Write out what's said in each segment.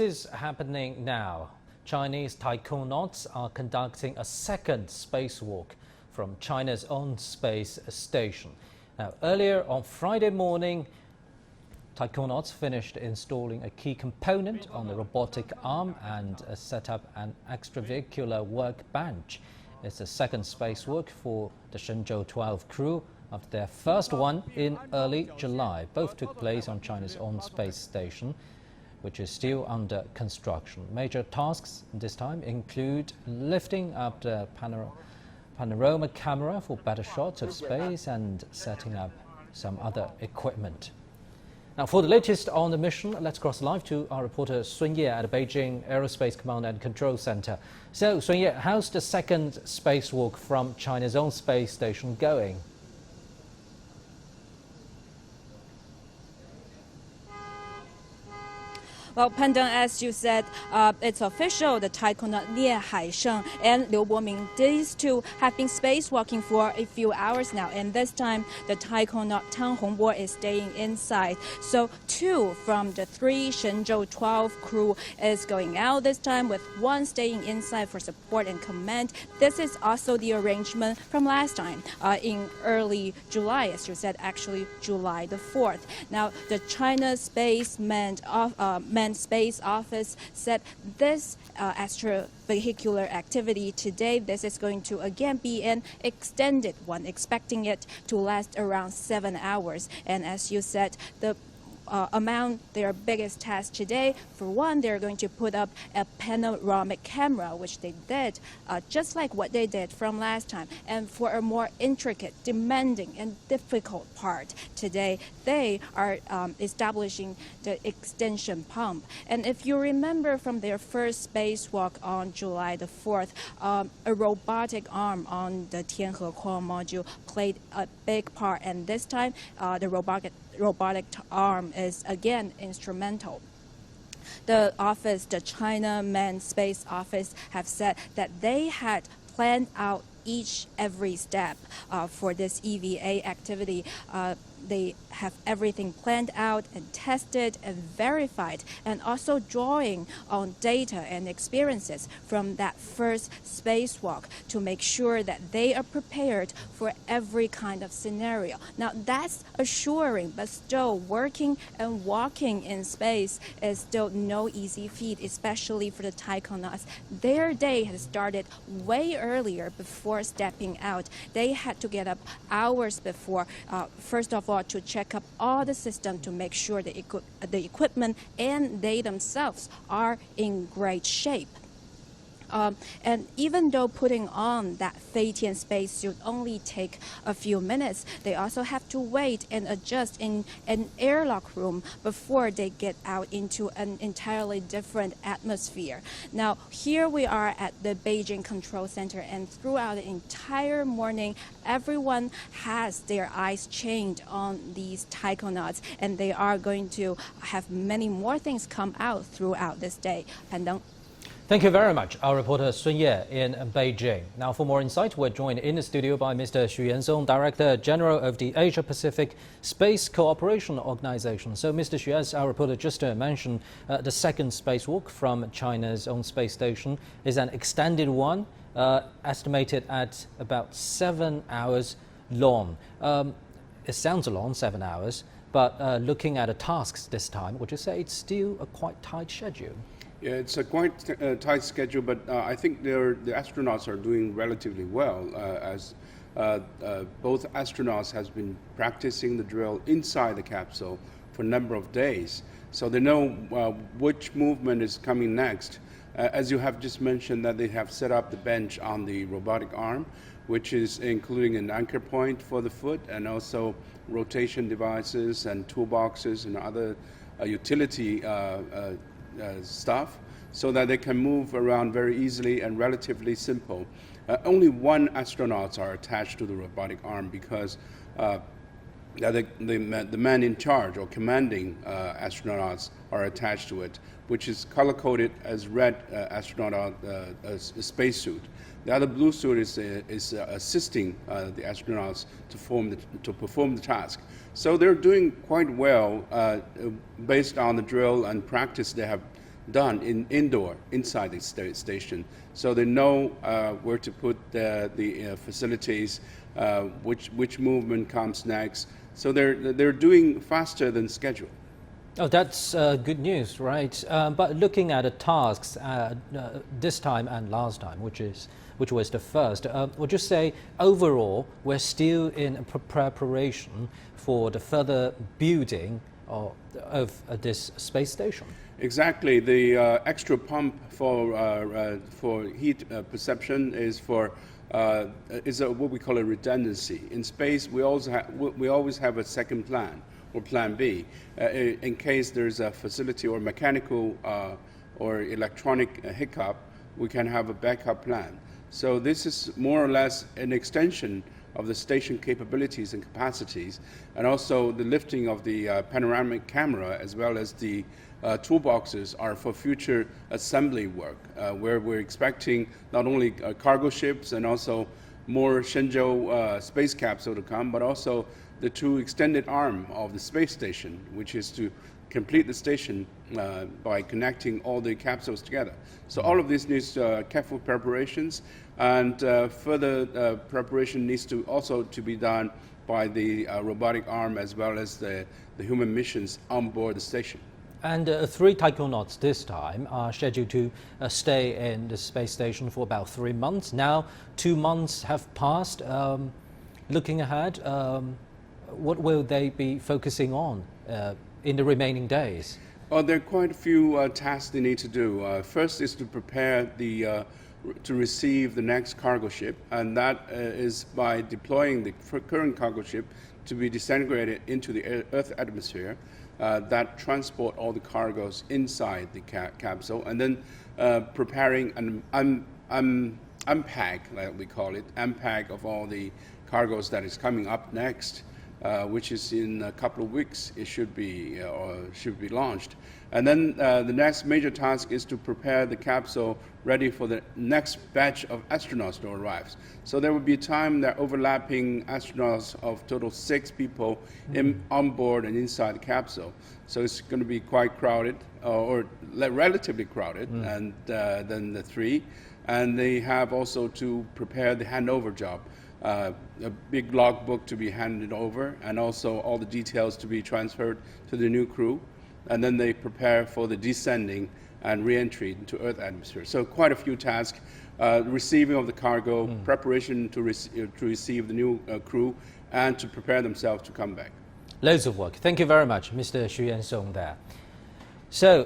This is happening now. Chinese Taikonauts are conducting a second spacewalk from China's own space station. Now, earlier on Friday morning, Taikonauts finished installing a key component on the robotic arm and set up an extravehicular workbench. It's the second spacewalk for the Shenzhou-12 crew after their first one in early July. Both took place on China's own space station, which is still under construction. Major tasks this time include lifting up the panorama camera for better shots of space and setting up some other equipment. Now, for the latest on the mission, let's cross live to our reporter Sun Ye at the Beijing Aerospace Command and Control Center. So, Sun Ye, how's the second spacewalk from China's own space station going? Well, Pandang, as you said, it's official. The Taikonaut Lie Haisheng and Liu Boming, these two have been spacewalking for a few hours now. And this time, the Taikonaut Tang Hongbo is staying inside. So 2 from the 3 Shenzhou-12 crew is going out this time, with 1 staying inside for support and command. This is also the arrangement from last time in early July, as you said, actually July the 4th. Now, the China Manned Space Office said this extravehicular activity today, this is going to again be an extended one, expecting it to last around 7 hours. And as you said, the among their biggest task today, for one, they're going to put up a panoramic camera, which they did just like what they did from last time. And for a more intricate, demanding, and difficult part today, they are establishing the extension pump. And if you remember from their first spacewalk on July the 4th, a robotic arm on the Tianhe core module played a big part. And this time, the robotic arm is again instrumental. The office, the China Manned Space Office, have said that they had planned out every step for this EVA activity. They have everything planned out and tested and verified, and also drawing on data and experiences from that first spacewalk to make sure that they are prepared for every kind of scenario. Now, that's assuring, but still working and walking in space is still no easy feat, especially for the Taikonauts. Their day has started way earlier before stepping out. They had to get up hours before, first of all, to check up all the system to make sure the equipment and they themselves are in great shape. And even though putting on that Feitian spacesuit only take a few minutes, they also have to wait and adjust in an airlock room before they get out into an entirely different atmosphere. Now, here we are at the Beijing Control Center, and throughout the entire morning, everyone has their eyes chained on these Taikonauts, and they are going to have many more things come out throughout this day. Pandang. Thank you very much, our reporter Sun Ye in Beijing. Now, for more insight, we're joined in the studio by Mr. Xu Yanzong, Director General of the Asia-Pacific Space Cooperation Organization. So, Mr. Xu, as our reporter just mentioned, the second spacewalk from China's own space station is an extended one, estimated at about 7 hours long. It sounds long, 7 hours, but looking at the tasks this time, would you say it's still a quite tight schedule? Yeah, it's a quite tight schedule, but I think the astronauts are doing relatively well, as both astronauts has been practicing the drill inside the capsule for a number of days. So they know which movement is coming next. As you have just mentioned, that they have set up the bench on the robotic arm, which is including an anchor point for the foot, and also rotation devices and toolboxes and other utility stuff, so that they can move around very easily and relatively simple. Only 1 astronaut are attached to the robotic arm, because the man in charge or commanding astronauts are attached to it, which is color-coded as red astronaut spacesuit. The other blue suit is assisting the astronauts to perform the task. So they're doing quite well based on the drill and practice they have done inside the station, so they know where to put the facilities, which movement comes next. So they're doing faster than schedule. Oh, that's good news, right? But looking at the tasks this time and last time, which was the first, would you say overall we're still in preparation for the further building of this space station? Exactly. The extra pump for heat perception is what we call a redundancy. In space, we always have a second plan, or plan B, in case there's a facility or mechanical or electronic hiccup. We can have a backup plan. So this is more or less an extension of the station capabilities and capacities, and also the lifting of the panoramic camera as well as the toolboxes are for future assembly work, where we're expecting not only cargo ships and also more Shenzhou space capsule to come, but also the two extended arm of the space station, which is to complete the station by connecting all the capsules together. So all of this needs careful preparations, and further preparation needs to also to be done by the robotic arm as well as the human missions on board the station. And 3 Taikonauts this time are scheduled to stay in the space station for about 3 months. Now 2 months have passed. Looking ahead, what will they be focusing on in the remaining days? Well, there are quite a few tasks they need to do. First is to prepare to receive the next cargo ship, and that is by deploying the current cargo ship to be disintegrated into the Earth atmosphere. That transport all the cargoes inside the capsule, and then preparing an unpack, like we call it, unpack of all the cargoes that is coming up next, which is in a couple of weeks. It should be launched, and then the next major task is to prepare the capsule ready for the next batch of astronauts to arrive. So there will be time that overlapping astronauts of total 6 people on board and inside the capsule. So it's going to be quite crowded, or relatively crowded, and then the 3. And they have also to prepare the handover job. A big logbook to be handed over, and also all the details to be transferred to the new crew. And then they prepare for the descending and re-entry into Earth atmosphere. So quite a few tasks: receiving of the cargo, preparation to receive the new crew, and to prepare themselves to come back. Loads of work. Thank you very much, Mr. Xu Yansong there. So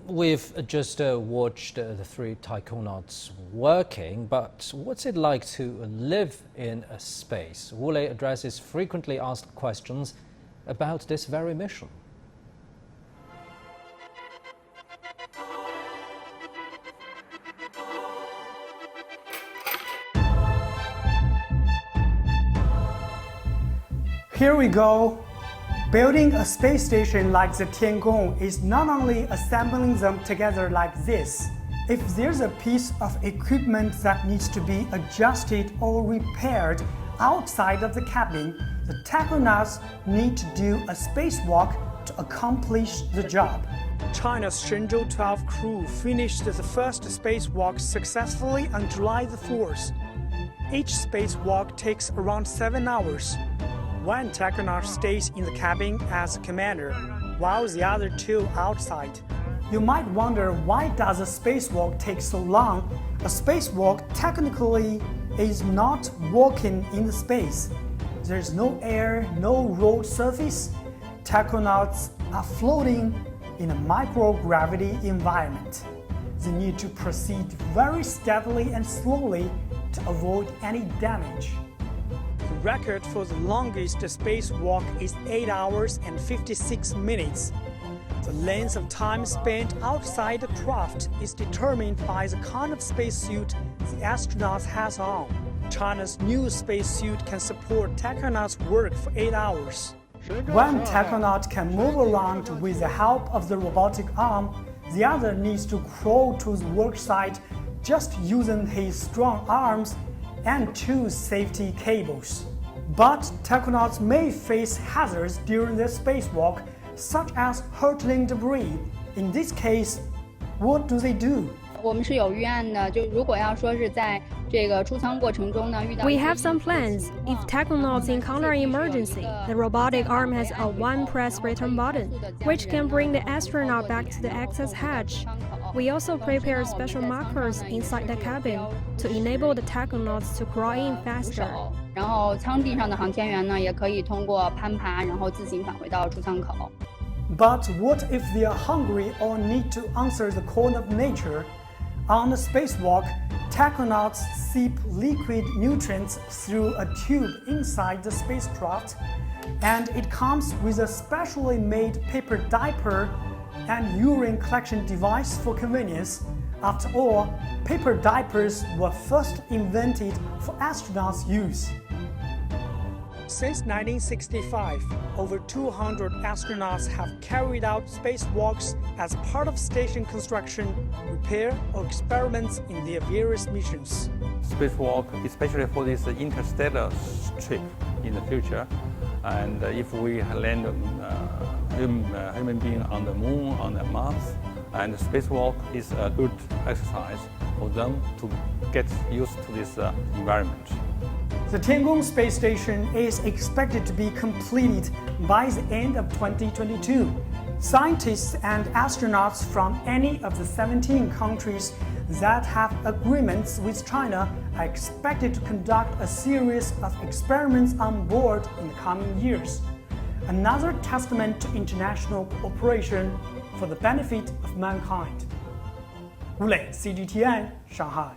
we've just watched the 3 Taikonauts working, but what's it like to live in space? Wu Lei addresses frequently asked questions about this very mission. Here we go. Building a space station like the Tiangong is not only assembling them together like this. If there's a piece of equipment that needs to be adjusted or repaired outside of the cabin, the Taikonauts need to do a spacewalk to accomplish the job. China's Shenzhou-12 crew finished the first spacewalk successfully on July the 4th. Each spacewalk takes around 7 hours. One taikonaut stays in the cabin as commander, while the other 2 outside. You might wonder, why does a spacewalk take so long? A spacewalk technically is not walking in the space. There's no air, no road surface. Taikonauts are floating in a microgravity environment. They need to proceed very steadily and slowly to avoid any damage. The record for the longest spacewalk is 8 hours and 56 minutes. The length of time spent outside the craft is determined by the kind of spacesuit the astronaut has on. China's new spacesuit can support Taikonauts' work for 8 hours. One taikonaut can move around with the help of the robotic arm. The other needs to crawl to the work site just using his strong arms and 2 safety cables. But Taikonauts may face hazards during their spacewalk, such as hurtling debris. In this case, what do they do? 我们是有预案的，就如果要说是在这个出舱过程中呢，遇到 We have some plans. If Taikonauts encounter an emergency, the robotic arm has a one-press return button, which can bring the astronaut back to the access hatch. We also prepare special markers inside the cabin to enable the Taikonauts to crawl in faster. 然后舱地上的航天员呢，也可以通过攀爬，然后自行返回到出舱口。But what if they are hungry or need to answer the call of nature? On the spacewalk, Taikonauts seep liquid nutrients through a tube inside the spacecraft, and it comes with a specially made paper diaper and urine collection device for convenience. After all, paper diapers were first invented for astronauts' use. Since 1965, over 200 astronauts have carried out spacewalks as part of station construction, repair, or experiments in their various missions. Spacewalk, especially for this interstellar trip in the future, and if we land human being on the moon, on the Mars, and spacewalk is a good exercise for them to get used to this environment. The Tiangong space station is expected to be completed by the end of 2022. Scientists and astronauts from any of the 17 countries that have agreements with China are expected to conduct a series of experiments on board in the coming years. Another testament to international cooperation for the benefit of mankind. 吴磊 CGTN 上海